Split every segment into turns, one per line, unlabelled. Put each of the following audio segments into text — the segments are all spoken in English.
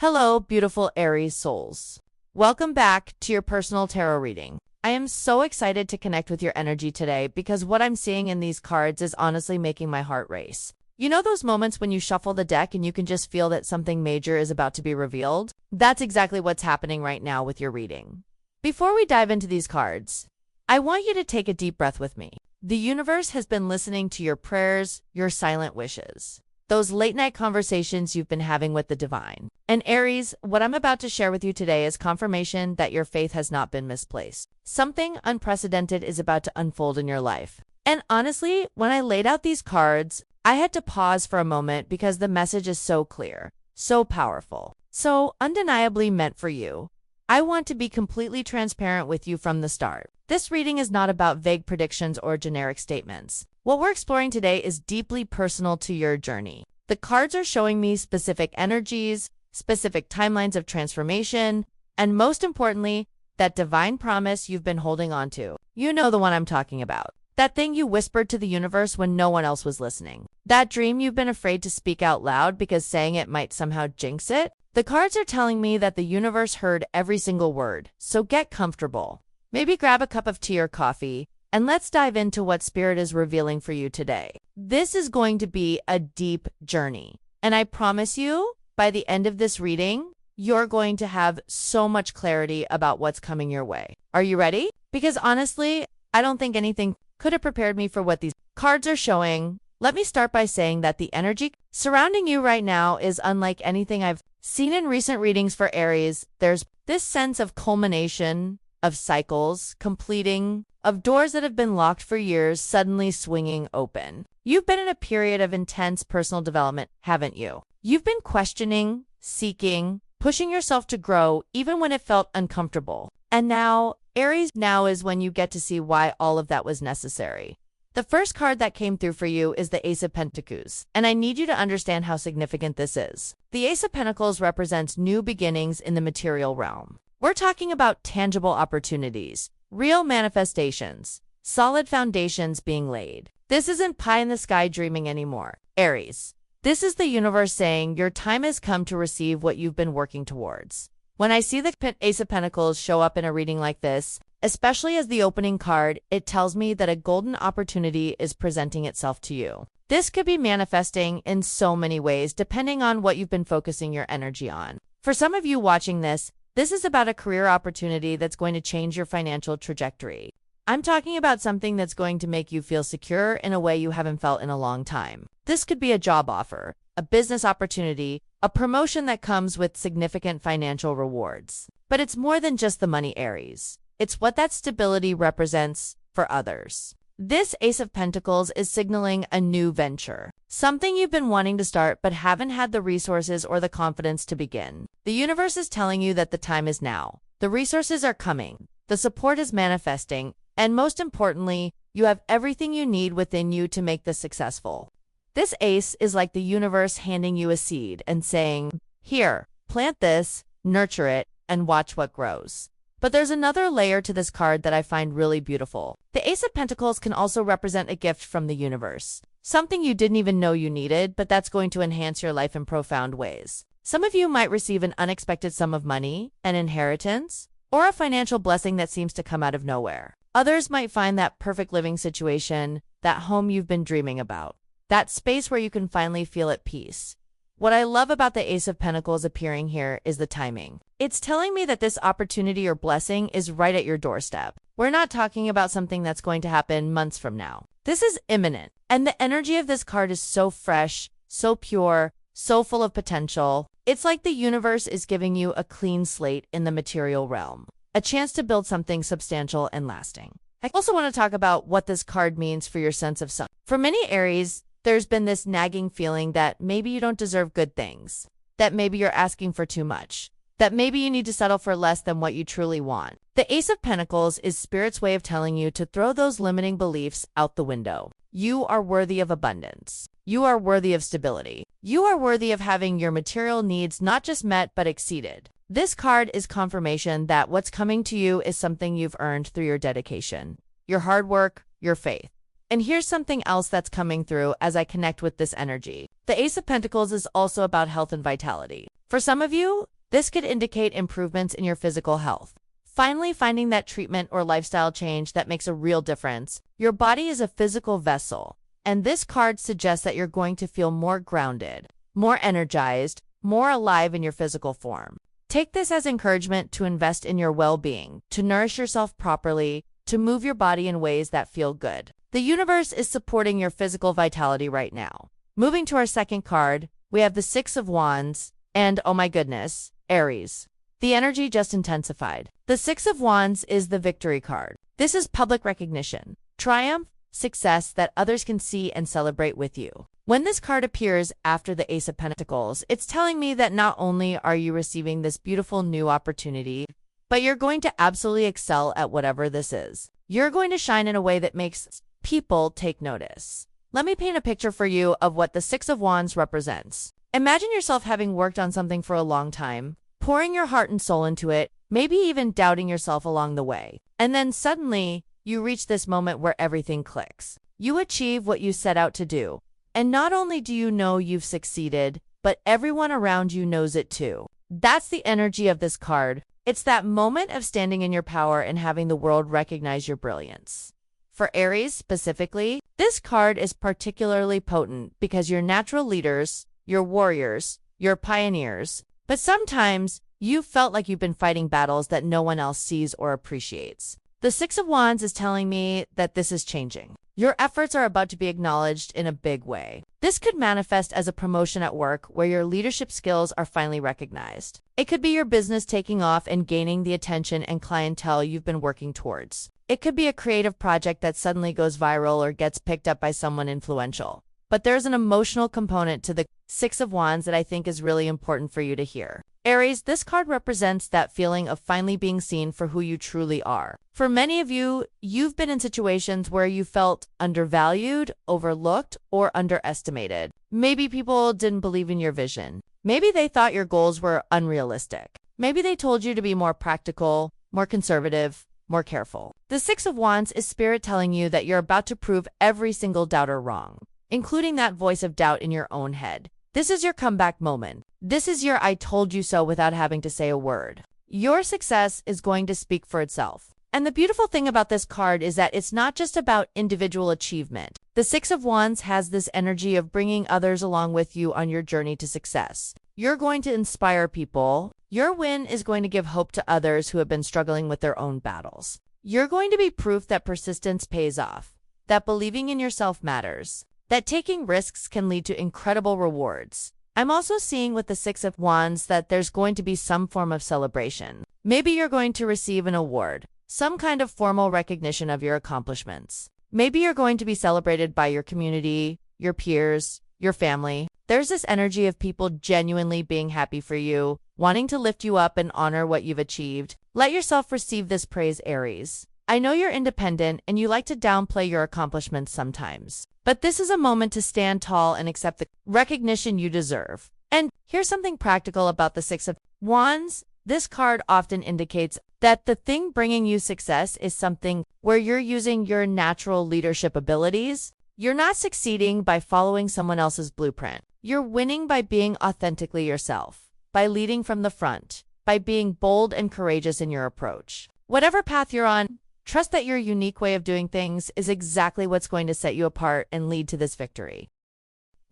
Hello, beautiful Aries souls. Welcome back to your personal tarot reading. I am so excited to connect with your energy today because what I'm seeing in these cards is honestly making my heart race. You know those moments when you shuffle the deck and you can just feel that something major is about to be revealed? That's exactly what's happening right now with your reading. Before we dive into these cards, I want you to take a deep breath with me. The universe has been listening to your prayers, your silent wishes, those late-night conversations you've been having with the divine. And Aries, what I'm about to share with you today is confirmation that your faith has not been misplaced. Something unprecedented is about to unfold in your life. And honestly, when I laid out these cards, I had to pause for a moment because the message is so clear, so powerful, so undeniably meant for you. I want to be completely transparent with you from the start. This reading is not about vague predictions or generic statements. What we're exploring today is deeply personal to your journey. The cards are showing me specific energies, specific timelines of transformation, and most importantly, that divine promise you've been holding on to. You know the one I'm talking about. That thing you whispered to the universe when no one else was listening. That dream you've been afraid to speak out loud because saying it might somehow jinx it. The cards are telling me that the universe heard every single word, so get comfortable. Maybe grab a cup of tea or coffee, and let's dive into what Spirit is revealing for you today. This is going to be a deep journey, and I promise you, by the end of this reading, you're going to have so much clarity about what's coming your way. Are you ready? Because honestly, I don't think anything could have prepared me for what these cards are showing. Let me start by saying that the energy surrounding you right now is unlike anything I've seen in recent readings for Aries. There's this sense of culmination, of cycles completing, of doors that have been locked for years suddenly swinging open. You've been in a period of intense personal development, haven't you? You've been questioning, seeking, pushing yourself to grow even when it felt uncomfortable. And now, Aries, now is when you get to see why all of that was necessary. The first card that came through for you is the Ace of Pentacles, and I need you to understand how significant this is. The Ace of Pentacles represents new beginnings in the material realm. We're talking about tangible opportunities, real manifestations, solid foundations being laid. This isn't pie-in-the-sky dreaming anymore, Aries. This is the universe saying your time has come to receive what you've been working towards. When I see the Ace of Pentacles show up in a reading like this, especially as the opening card, it tells me that a golden opportunity is presenting itself to you. This could be manifesting in so many ways depending on what you've been focusing your energy on. For some of you watching this is about a career opportunity that's going to change your financial trajectory. I'm talking about something that's going to make you feel secure in a way you haven't felt in a long time. This could be a job offer, a business opportunity, a promotion that comes with significant financial rewards. But it's more than just the money, Aries. It's what that stability represents for others. This Ace of Pentacles is signaling a new venture, something you've been wanting to start but haven't had the resources or the confidence to begin. The universe is telling you that the time is now. The resources are coming, the support is manifesting, and most importantly, you have everything you need within you to make this successful. This ace is like the universe handing you a seed and saying, here, plant this, nurture it, and watch what grows. But there's another layer to this card that I find really beautiful. The Ace of Pentacles can also represent a gift from the universe. Something you didn't even know you needed, but that's going to enhance your life in profound ways. Some of you might receive an unexpected sum of money, an inheritance, or a financial blessing that seems to come out of nowhere. Others might find that perfect living situation, that home you've been dreaming about, that space where you can finally feel at peace. What I love about the Ace of Pentacles appearing here is the timing. It's telling me that this opportunity or blessing is right at your doorstep. We're not talking about something that's going to happen months from now. This is imminent, and the energy of this card is so fresh, so pure, so full of potential. It's like the universe is giving you a clean slate in the material realm, a chance to build something substantial and lasting. I also want to talk about what this card means for your sense of self. For many Aries, there's been this nagging feeling that maybe you don't deserve good things, that maybe you're asking for too much, that maybe you need to settle for less than what you truly want. The Ace of Pentacles is Spirit's way of telling you to throw those limiting beliefs out the window. You are worthy of abundance. You are worthy of stability. You are worthy of having your material needs not just met but exceeded. This card is confirmation that what's coming to you is something you've earned through your dedication, your hard work, your faith. And here's something else that's coming through as I connect with this energy. The Ace of Pentacles is also about health and vitality. For some of you, this could indicate improvements in your physical health. Finally, finding that treatment or lifestyle change that makes a real difference. Your body is a physical vessel, and this card suggests that you're going to feel more grounded, more energized, more alive in your physical form. Take this as encouragement to invest in your well-being, to nourish yourself properly, to move your body in ways that feel good. The universe is supporting your physical vitality right now. Moving to our second card, we have the Six of Wands, and oh my goodness, Aries. The energy just intensified. The Six of Wands is the victory card. This is public recognition, triumph, success that others can see and celebrate with you. When this card appears after the Ace of Pentacles, it's telling me that not only are you receiving this beautiful new opportunity, but you're going to absolutely excel at whatever this is. You're going to shine in a way that makes people take notice. Let me paint a picture for you of what the Six of Wands represents. Imagine yourself having worked on something for a long time, pouring your heart and soul into it, maybe even doubting yourself along the way. And then suddenly, you reach this moment where everything clicks. You achieve what you set out to do. And not only do you know you've succeeded, but everyone around you knows it too. That's the energy of this card. It's that moment of standing in your power and having the world recognize your brilliance. For Aries specifically, this card is particularly potent because you're natural leaders, you're warriors, you're pioneers, but sometimes you felt like you've been fighting battles that no one else sees or appreciates. The Six of Wands is telling me that this is changing. Your efforts are about to be acknowledged in a big way. This could manifest as a promotion at work where your leadership skills are finally recognized. It could be your business taking off and gaining the attention and clientele you've been working towards. It could be a creative project that suddenly goes viral or gets picked up by someone influential. But there's an emotional component to the Six of Wands that I think is really important for you to hear. Aries, this card represents that feeling of finally being seen for who you truly are. For many of you, you've been in situations where you felt undervalued, overlooked, or underestimated. Maybe people didn't believe in your vision. Maybe they thought your goals were unrealistic. Maybe they told you to be more practical, more conservative, more careful. The Six of Wands is spirit telling you that you're about to prove every single doubter wrong, including that voice of doubt in your own head. This is your comeback moment. This is your I told you so without having to say a word. Your success is going to speak for itself. And the beautiful thing about this card is that it's not just about individual achievement. The Six of Wands has this energy of bringing others along with you on your journey to success. You're going to inspire people. Your win is going to give hope to others who have been struggling with their own battles. You're going to be proof that persistence pays off, that believing in yourself matters, that taking risks can lead to incredible rewards. I'm also seeing with the Six of Wands that there's going to be some form of celebration. Maybe you're going to receive an award, some kind of formal recognition of your accomplishments. Maybe you're going to be celebrated by your community, your peers, your family. There's this energy of people genuinely being happy for you, wanting to lift you up and honor what you've achieved. Let yourself receive this praise, Aries. I know you're independent and you like to downplay your accomplishments sometimes, but this is a moment to stand tall and accept the recognition you deserve. And here's something practical about the Six of Wands. This card often indicates that the thing bringing you success is something where you're using your natural leadership abilities. You're not succeeding by following someone else's blueprint. You're winning by being authentically yourself, by leading from the front, by being bold and courageous in your approach. Whatever path you're on, trust that your unique way of doing things is exactly what's going to set you apart and lead to this victory.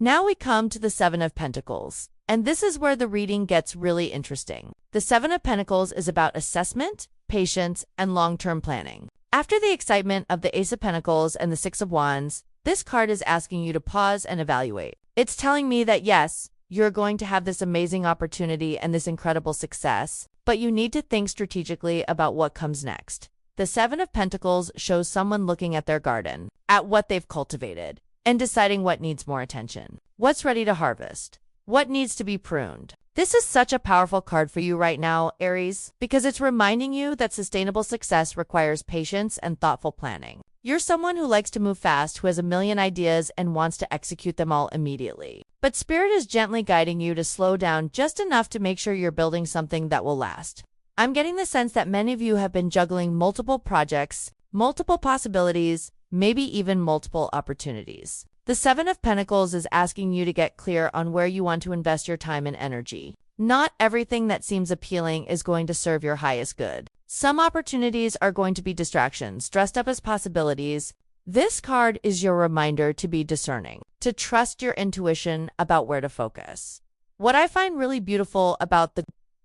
Now we come to the Seven of Pentacles, and this is where the reading gets really interesting. The Seven of Pentacles is about assessment, patience, and long-term planning. After the excitement of the Ace of Pentacles and the Six of Wands, this card is asking you to pause and evaluate. It's telling me that yes, you're going to have this amazing opportunity and this incredible success, but you need to think strategically about what comes next. The Seven of Pentacles shows someone looking at their garden, at what they've cultivated, and deciding what needs more attention. What's ready to harvest? What needs to be pruned? This is such a powerful card for you right now, Aries, because it's reminding you that sustainable success requires patience and thoughtful planning. You're someone who likes to move fast, who has a million ideas and wants to execute them all immediately. But Spirit is gently guiding you to slow down just enough to make sure you're building something that will last. I'm getting the sense that many of you have been juggling multiple projects, multiple possibilities, maybe even multiple opportunities. The Seven of Pentacles is asking you to get clear on where you want to invest your time and energy. Not everything that seems appealing is going to serve your highest good. Some opportunities are going to be distractions, dressed up as possibilities. This card is your reminder to be discerning, to trust your intuition about where to focus. What I find really beautiful about the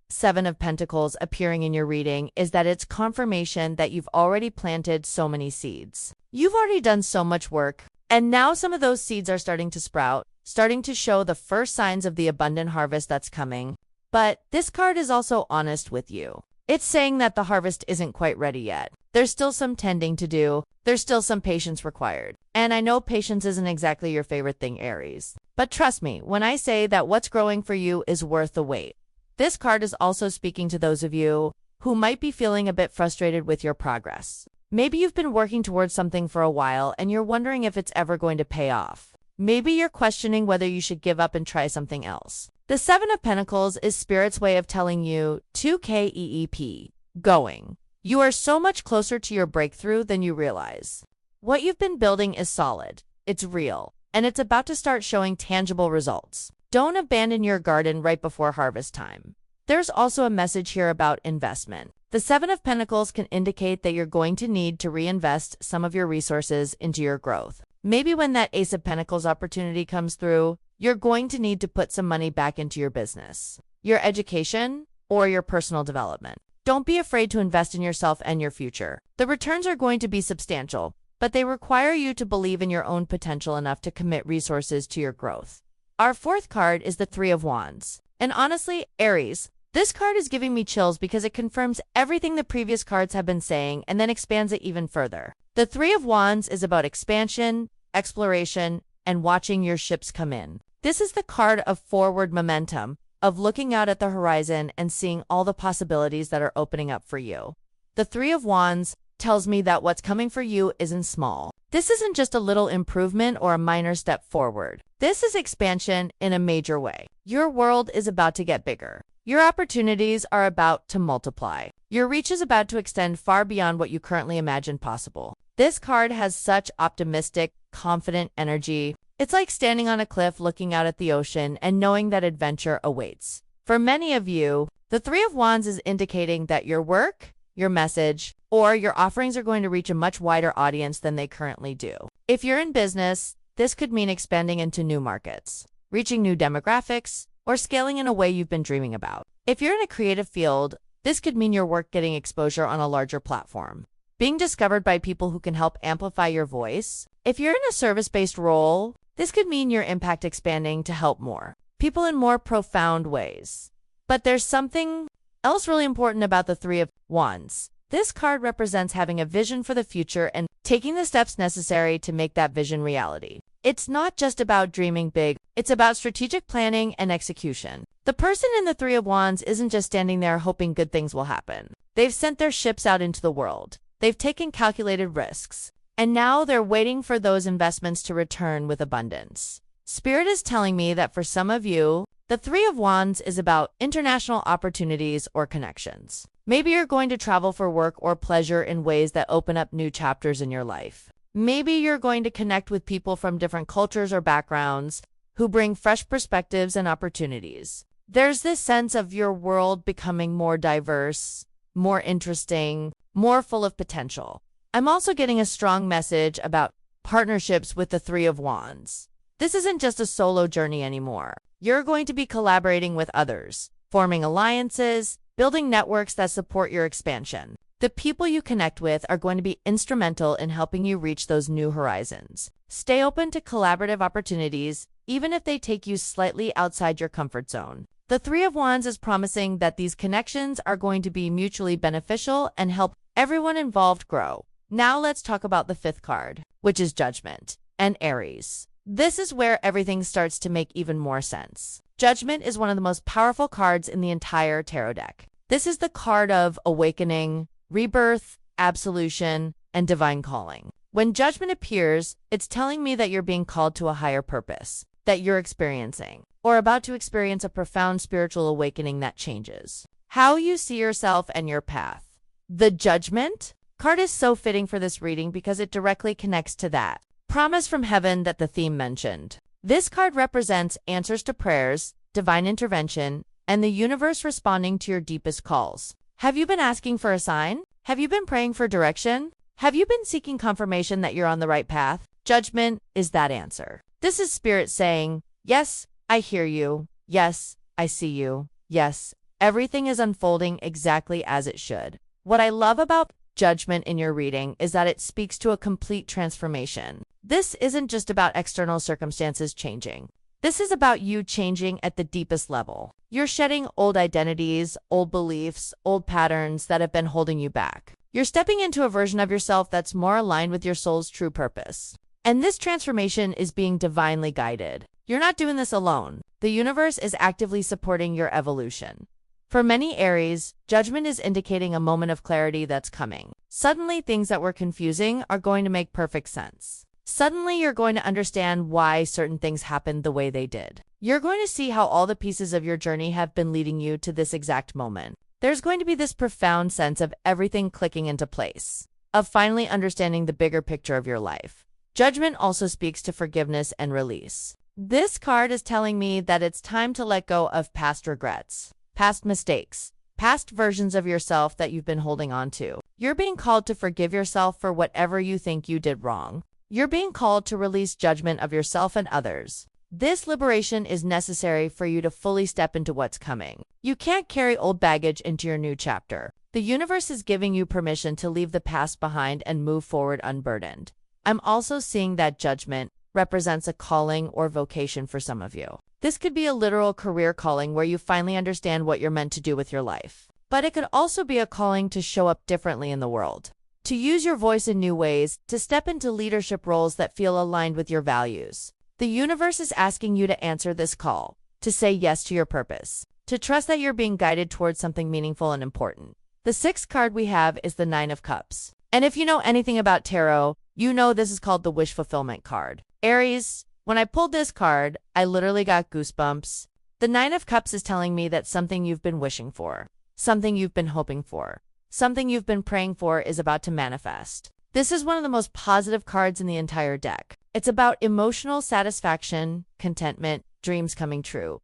Seven of Pentacles appearing in your reading is that it's confirmation that you've already planted so many seeds. You've already done so much work, and now some of those seeds are starting to sprout, starting to show the first signs of the abundant harvest that's coming. But this card is also honest with you. It's saying that the harvest isn't quite ready yet. There's still some tending to do. There's still some patience required. And I know patience isn't exactly your favorite thing, Aries. But trust me when I say that what's growing for you is worth the wait. This card is also speaking to those of you who might be feeling a bit frustrated with your progress. Maybe you've been working towards something for a while and you're wondering if it's ever going to pay off. Maybe you're questioning whether you should give up and try something else. The Seven of Pentacles is Spirit's way of telling you to keep going. You are so much closer to your breakthrough than you realize. What you've been building is solid, it's real, and it's about to start showing tangible results. Don't abandon your garden right before harvest time. There's also a message here about investment. The Seven of Pentacles can indicate that you're going to need to reinvest some of your resources into your growth. Maybe when that Ace of Pentacles opportunity comes through, you're going to need to put some money back into your business, your education, or your personal development. Don't be afraid to invest in yourself and your future. The returns are going to be substantial, but they require you to believe in your own potential enough to commit resources to your growth. Our fourth card is the Three of Wands. And honestly, Aries, this card is giving me chills because it confirms everything the previous cards have been saying and then expands it even further. The Three of Wands is about expansion, exploration, and watching your ships come in. This is the card of forward momentum, of looking out at the horizon and seeing all the possibilities that are opening up for you. The Three of Wands tells me that what's coming for you isn't small. This isn't just a little improvement or a minor step forward. This is expansion in a major way. Your world is about to get bigger. Your opportunities are about to multiply. Your reach is about to extend far beyond what you currently imagine possible. This card has such optimistic, confident energy. It's like standing on a cliff looking out at the ocean and knowing that adventure awaits. For many of you, the Three of Wands is indicating that your work, your message, or your offerings are going to reach a much wider audience than they currently do. If you're in business, this could mean expanding into new markets, reaching new demographics, or scaling in a way you've been dreaming about. If you're in a creative field, this could mean your work getting exposure on a larger platform, being discovered by people who can help amplify your voice. If you're in a service-based role, this could mean your impact expanding to help more people in more profound ways. But there's something else really important about the Three of Wands. This card represents having a vision for the future and taking the steps necessary to make that vision reality. It's not just about dreaming big, it's about strategic planning and execution. The person in the Three of Wands isn't just standing there hoping good things will happen. They've sent their ships out into the world. They've taken calculated risks. And now they're waiting for those investments to return with abundance. Spirit is telling me that for some of you, the Three of Wands is about international opportunities or connections. Maybe you're going to travel for work or pleasure in ways that open up new chapters in your life. Maybe you're going to connect with people from different cultures or backgrounds who bring fresh perspectives and opportunities. There's this sense of your world becoming more diverse, more interesting, more full of potential. I'm also getting a strong message about partnerships with the Three of Wands. This isn't just a solo journey anymore. You're going to be collaborating with others, forming alliances, building networks that support your expansion. The people you connect with are going to be instrumental in helping you reach those new horizons. Stay open to collaborative opportunities, even if they take you slightly outside your comfort zone. The Three of Wands is promising that these connections are going to be mutually beneficial and help everyone involved grow. Now let's talk about the fifth card, which is Judgment and Aries. This is where everything starts to make even more sense. Judgment is one of the most powerful cards in the entire tarot deck. This is the card of awakening, rebirth, absolution, and divine calling. When Judgment appears, it's telling me that you're being called to a higher purpose, that you're experiencing, or about to experience a profound spiritual awakening that changes how you see yourself and your path. The Judgment card is so fitting for this reading because it directly connects to that promise from heaven that the theme mentioned. This card represents answers to prayers, divine intervention, and the universe responding to your deepest calls. Have you been asking for a sign? Have you been praying for direction? Have you been seeking confirmation that you're on the right path? Judgment is that answer. This is Spirit saying, yes, I hear you. Yes, I see you. Yes, everything is unfolding exactly as it should. What I love about Judgment in your reading is that it speaks to a complete transformation. This isn't just about external circumstances changing. This is about you changing at the deepest level. You're shedding old identities, old beliefs, old patterns that have been holding you back. You're stepping into a version of yourself that's more aligned with your soul's true purpose. And this transformation is being divinely guided. You're not doing this alone. The universe is actively supporting your evolution. For many Aries, Judgment is indicating a moment of clarity that's coming. Suddenly, things that were confusing are going to make perfect sense. Suddenly, you're going to understand why certain things happened the way they did. You're going to see how all the pieces of your journey have been leading you to this exact moment. There's going to be this profound sense of everything clicking into place, of finally understanding the bigger picture of your life. Judgment also speaks to forgiveness and release. This card is telling me that it's time to let go of past regrets, past mistakes, past versions of yourself that you've been holding on to. You're being called to forgive yourself for whatever you think you did wrong. You're being called to release judgment of yourself and others. This liberation is necessary for you to fully step into what's coming. You can't carry old baggage into your new chapter. The universe is giving you permission to leave the past behind and move forward unburdened. I'm also seeing that Judgment represents a calling or vocation for some of you. This could be a literal career calling where you finally understand what you're meant to do with your life. But it could also be a calling to show up differently in the world, to use your voice in new ways, to step into leadership roles that feel aligned with your values. The universe is asking you to answer this call, to say yes to your purpose, to trust that you're being guided towards something meaningful and important. The sixth card we have is the Nine of Cups. And if you know anything about tarot, you know this is called the wish fulfillment card. Aries, when I pulled this card, I literally got goosebumps. The Nine of Cups is telling me that something you've been wishing for, something you've been hoping for, something you've been praying for is about to manifest. This is one of the most positive cards in the entire deck. It's about emotional satisfaction, contentment, dreams coming true.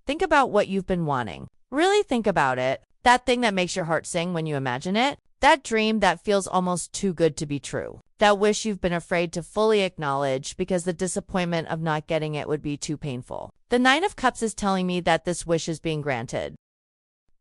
Think about what you've been wanting. Really think about it. That thing that makes your heart sing when you imagine it. That dream that feels almost too good to be true. That wish you've been afraid to fully acknowledge because the disappointment of not getting it would be too painful. The Nine of Cups is telling me that this wish is being granted.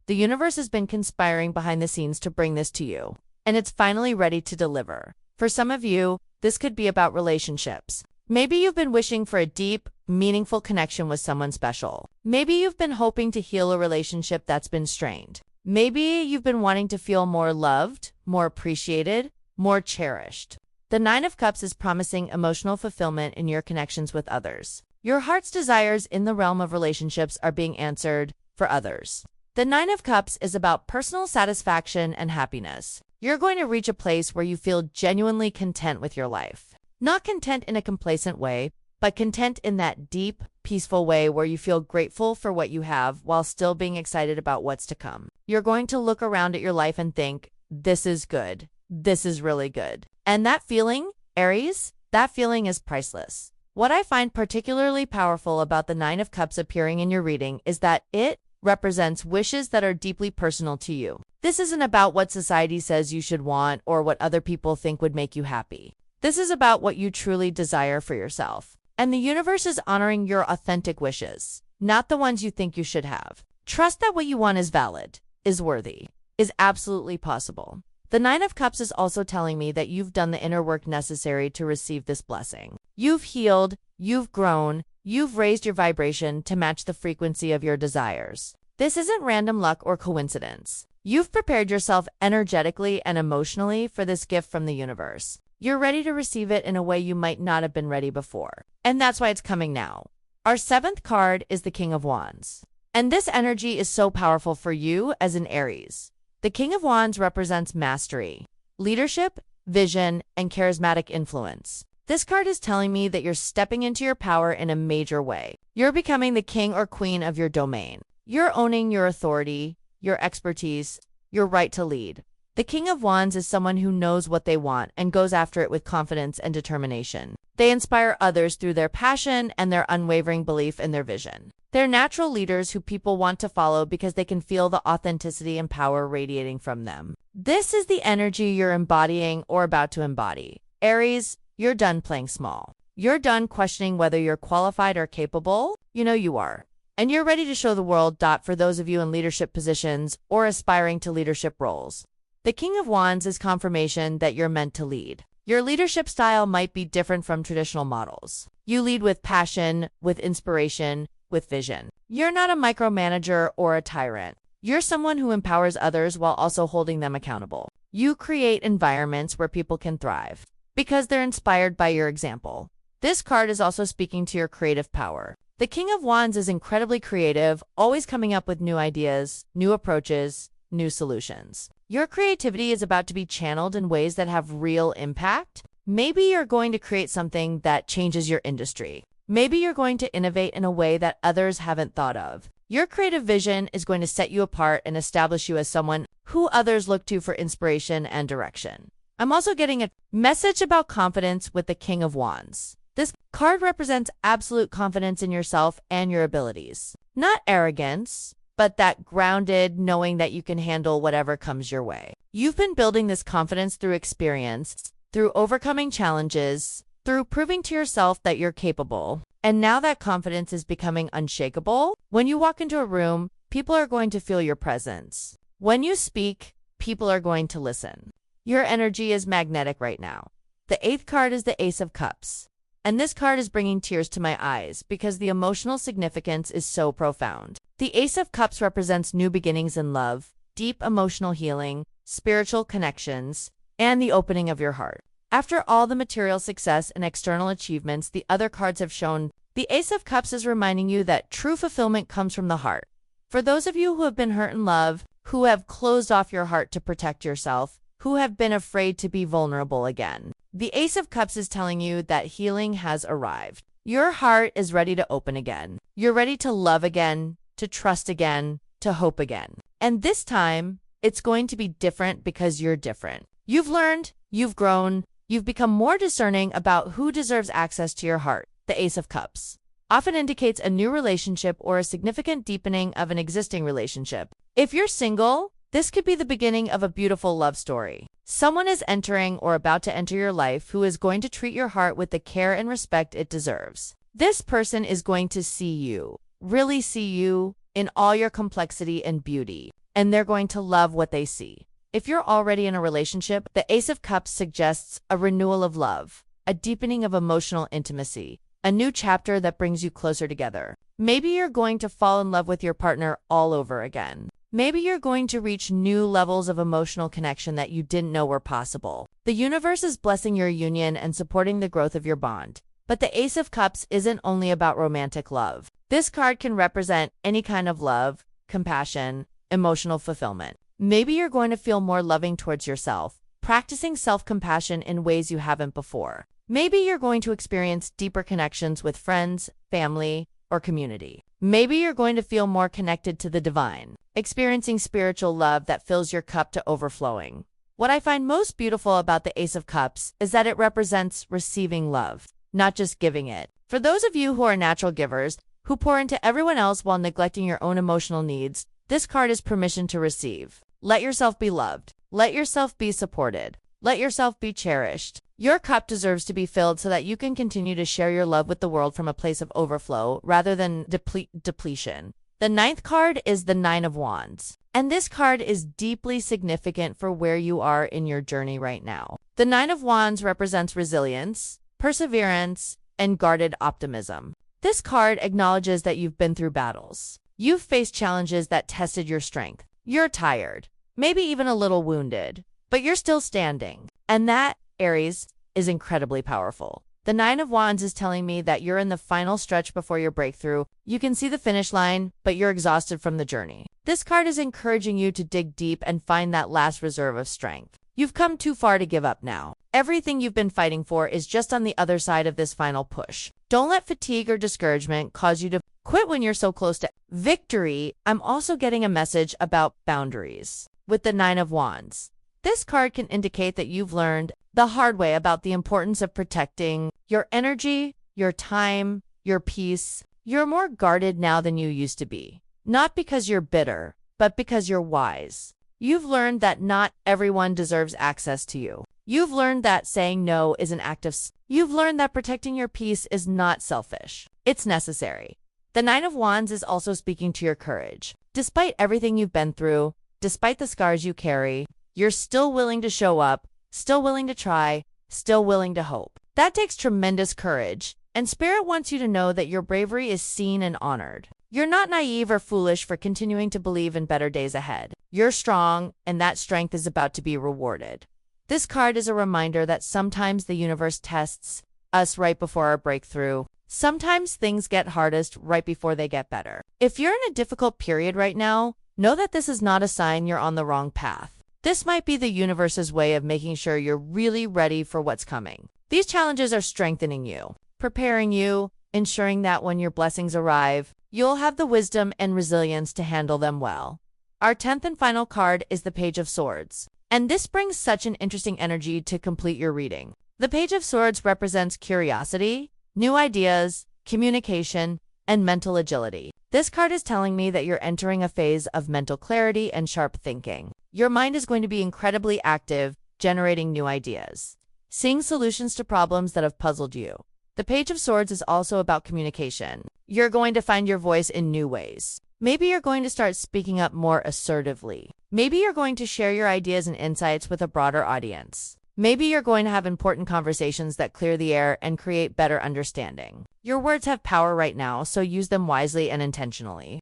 The universe has been conspiring behind the scenes to bring this to you, and it's finally ready to deliver. For some of you, this could be about relationships. Maybe you've been wishing for a deep, meaningful connection with someone special. Maybe you've been hoping to heal a relationship that's been strained. Maybe you've been wanting to feel more loved, more appreciated, more cherished. The Nine of Cups is promising emotional fulfillment in your connections with others. Your heart's desires in the realm of relationships are being answered for others. The Nine of Cups is about personal satisfaction and happiness. You're going to reach a place where you feel genuinely content with your life. Not content in a complacent way, but content in that deep, peaceful way where you feel grateful for what you have while still being excited about what's to come. You're going to look around at your life and think, this is good. This is really good. And that feeling, Aries, that feeling is priceless. What I find particularly powerful about the Nine of Cups appearing in your reading is that it represents wishes that are deeply personal to you. This isn't about what society says you should want or what other people think would make you happy. This is about what you truly desire for yourself. And the universe is honoring your authentic wishes, not the ones you think you should have. Trust that what you want is valid, is worthy, is absolutely possible. The Nine of Cups is also telling me that you've done the inner work necessary to receive this blessing. You've healed, you've grown, you've raised your vibration to match the frequency of your desires. This isn't random luck or coincidence. You've prepared yourself energetically and emotionally for this gift from the universe. You're ready to receive it in a way you might not have been ready before. And that's why it's coming now. Our seventh card is the King of Wands. And this energy is so powerful for you as an Aries. The King of Wands represents mastery, leadership, vision, and charismatic influence. This card is telling me that you're stepping into your power in a major way. You're becoming the king or queen of your domain. You're owning your authority, your expertise, your right to lead. The King of Wands is someone who knows what they want and goes after it with confidence and determination. They inspire others through their passion and their unwavering belief in their vision. They're natural leaders who people want to follow because they can feel the authenticity and power radiating from them. This is the energy you're embodying or about to embody. Aries, you're done playing small. You're done questioning whether you're qualified or capable. You know you are. And you're ready to show the world. For those of you in leadership positions or aspiring to leadership roles, the King of Wands is confirmation that you're meant to lead. Your leadership style might be different from traditional models. You lead with passion, with inspiration, with vision. You're not a micromanager or a tyrant. You're someone who empowers others while also holding them accountable. You create environments where people can thrive because they're inspired by your example. This card is also speaking to your creative power. The King of Wands is incredibly creative, always coming up with new ideas, new approaches, new solutions. Your creativity is about to be channeled in ways that have real impact. Maybe you're going to create something that changes your industry. Maybe you're going to innovate in a way that others haven't thought of. Your creative vision is going to set you apart and establish you as someone who others look to for inspiration and direction. I'm also getting a message about confidence with the King of Wands. This card represents absolute confidence in yourself and your abilities. Not arrogance, but that grounded knowing that you can handle whatever comes your way. You've been building this confidence through experience, through overcoming challenges, through proving to yourself that you're capable. And now that confidence is becoming unshakable. When you walk into a room, people are going to feel your presence. When you speak, people are going to listen. Your energy is magnetic right now. The 8th card is the Ace of Cups. And this card is bringing tears to my eyes because the emotional significance is so profound. The Ace of Cups represents new beginnings in love, deep emotional healing, spiritual connections, and the opening of your heart. After all the material success and external achievements the other cards have shown, the Ace of Cups is reminding you that true fulfillment comes from the heart. For those of you who have been hurt in love, who have closed off your heart to protect yourself, who have been afraid to be vulnerable again, the Ace of Cups is telling you that healing has arrived. Your heart is ready to open again. You're ready to love again, to trust again, to hope again. And this time, it's going to be different because you're different. You've learned, you've grown, you've become more discerning about who deserves access to your heart. The Ace of Cups often indicates a new relationship or a significant deepening of an existing relationship. If you're single, this could be the beginning of a beautiful love story. Someone is entering or about to enter your life who is going to treat your heart with the care and respect it deserves. This person is going to see you, really see you, in all your complexity and beauty, and they're going to love what they see. If you're already in a relationship, the Ace of Cups suggests a renewal of love, a deepening of emotional intimacy, a new chapter that brings you closer together. Maybe you're going to fall in love with your partner all over again. Maybe you're going to reach new levels of emotional connection that you didn't know were possible. The universe is blessing your union and supporting the growth of your bond. But the Ace of Cups isn't only about romantic love. This card can represent any kind of love, compassion, emotional fulfillment. Maybe you're going to feel more loving towards yourself, practicing self-compassion in ways you haven't before. Maybe you're going to experience deeper connections with friends, family, or community. Maybe you're going to feel more connected to the divine, experiencing spiritual love that fills your cup to overflowing. What I find most beautiful about the Ace of Cups is that it represents receiving love, not just giving it. For those of you who are natural givers, who pour into everyone else while neglecting your own emotional needs, this card is permission to receive. Let yourself be loved. Let yourself be supported. Let yourself be cherished. Your cup deserves to be filled so that you can continue to share your love with the world from a place of overflow rather than depletion. The 9th card is the 9 of Wands. And this card is deeply significant for where you are in your journey right now. The 9 of Wands represents resilience, perseverance, and guarded optimism. This card acknowledges that you've been through battles. You've faced challenges that tested your strength. You're tired, maybe even a little wounded, but you're still standing. And that, Aries, is incredibly powerful. The 9 of Wands is telling me that you're in the final stretch before your breakthrough. You can see the finish line, but you're exhausted from the journey. This card is encouraging you to dig deep and find that last reserve of strength. You've come too far to give up now. Everything you've been fighting for is just on the other side of this final push. Don't let fatigue or discouragement cause you to quit when you're so close to victory. I'm also getting a message about boundaries with the 9 of Wands. This card can indicate that you've learned the hard way about the importance of protecting your energy, your time, your peace, You're more guarded now than you used to be. Not because you're bitter, but because you're wise. You've learned that not everyone deserves access to you. You've learned that saying no is an act of You've learned that protecting your peace is not selfish. It's necessary. The Nine of Wands is also speaking to your courage. Despite everything you've been through, despite the scars you carry, you're still willing to show up, still willing to try, still willing to hope. That takes tremendous courage, and Spirit wants you to know that your bravery is seen and honored. You're not naive or foolish for continuing to believe in better days ahead. You're strong, and that strength is about to be rewarded. This card is a reminder that sometimes the universe tests us right before our breakthrough. Sometimes things get hardest right before they get better. If you're in a difficult period right now, know that this is not a sign you're on the wrong path. This might be the universe's way of making sure you're really ready for what's coming. These challenges are strengthening you, preparing you, ensuring that when your blessings arrive, you'll have the wisdom and resilience to handle them well. Our 10th and final card is the Page of Swords. And this brings such an interesting energy to complete your reading. The Page of Swords represents curiosity, new ideas, communication, and mental agility. This card is telling me that you're entering a phase of mental clarity and sharp thinking. Your mind is going to be incredibly active, generating new ideas, seeing solutions to problems that have puzzled you. The Page of Swords is also about communication. You're going to find your voice in new ways. Maybe you're going to start speaking up more assertively. Maybe you're going to share your ideas and insights with a broader audience. Maybe you're going to have important conversations that clear the air and create better understanding. Your words have power right now, so use them wisely and intentionally.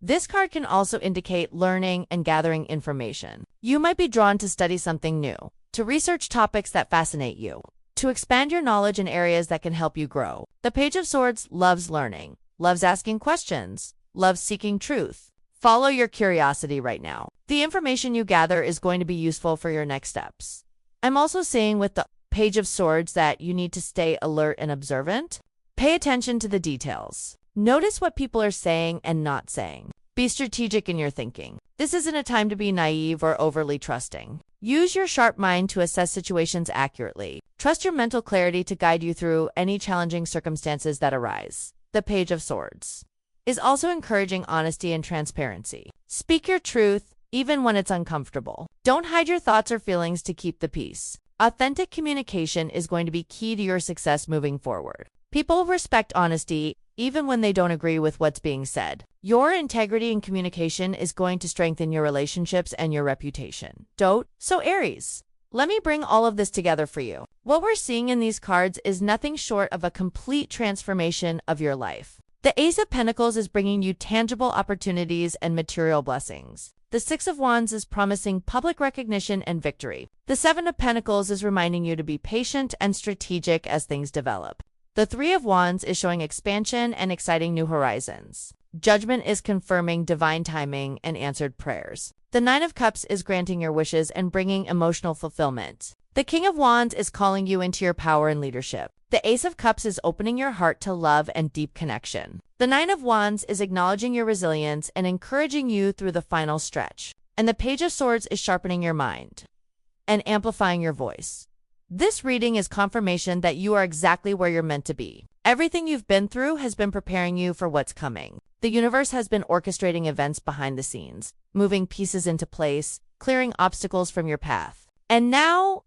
This card can also indicate learning and gathering information. You might be drawn to study something new, to research topics that fascinate you, to expand your knowledge in areas that can help you grow. The Page of Swords loves learning, loves asking questions, loves seeking truth. Follow your curiosity right now. The information you gather is going to be useful for your next steps. I'm also seeing with the Page of Swords that you need to stay alert and observant. Pay attention to the details. Notice what people are saying and not saying. Be strategic in your thinking. This isn't a time to be naive or overly trusting. Use your sharp mind to assess situations accurately. Trust your mental clarity to guide you through any challenging circumstances that arise. The Page of Swords is also encouraging honesty and transparency. Speak your truth, even when it's uncomfortable. Don't hide your thoughts or feelings to keep the peace. Authentic communication is going to be key to your success moving forward. People respect honesty, even when they don't agree with what's being said. Your integrity in communication is going to strengthen your relationships and your reputation. So Aries, let me bring all of this together for you. What we're seeing in these cards is nothing short of a complete transformation of your life. The Ace of Pentacles is bringing you tangible opportunities and material blessings. The Six of Wands is promising public recognition and victory. The Seven of Pentacles is reminding you to be patient and strategic as things develop. The Three of Wands is showing expansion and exciting new horizons. Judgment is confirming divine timing and answered prayers. The Nine of Cups is granting your wishes and bringing emotional fulfillment. The King of Wands is calling you into your power and leadership. The Ace of Cups is opening your heart to love and deep connection. The Nine of Wands is acknowledging your resilience and encouraging you through the final stretch. And the Page of Swords is sharpening your mind and amplifying your voice. This reading is confirmation that you are exactly where you're meant to be. Everything you've been through has been preparing you for what's coming. The universe has been orchestrating events behind the scenes, moving pieces into place, clearing obstacles from your path. And now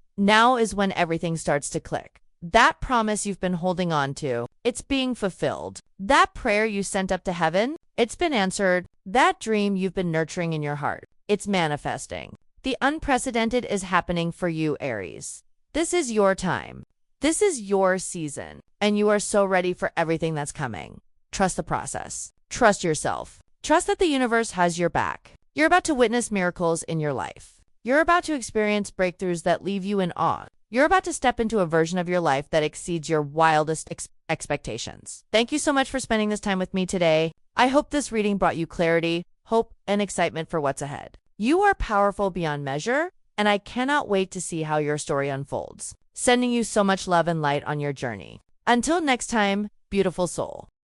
is when everything starts to click. That promise you've been holding on to, it's being fulfilled. That prayer you sent up to heaven, it's been answered. That dream you've been nurturing in your heart, it's manifesting. The unprecedented is happening for you, Aries. This is your time. This is your season, and you are so ready for everything that's coming. Trust the process. Trust yourself. Trust that the universe has your back. You're about to witness miracles in your life. You're about to experience breakthroughs that leave you in awe. You're about to step into a version of your life that exceeds your wildest expectations. Thank you so much for spending this time with me today. I hope this reading brought you clarity, hope, and excitement for what's ahead. You are powerful beyond measure, and I cannot wait to see how your story unfolds. Sending you so much love and light on your journey. Until next time, beautiful soul.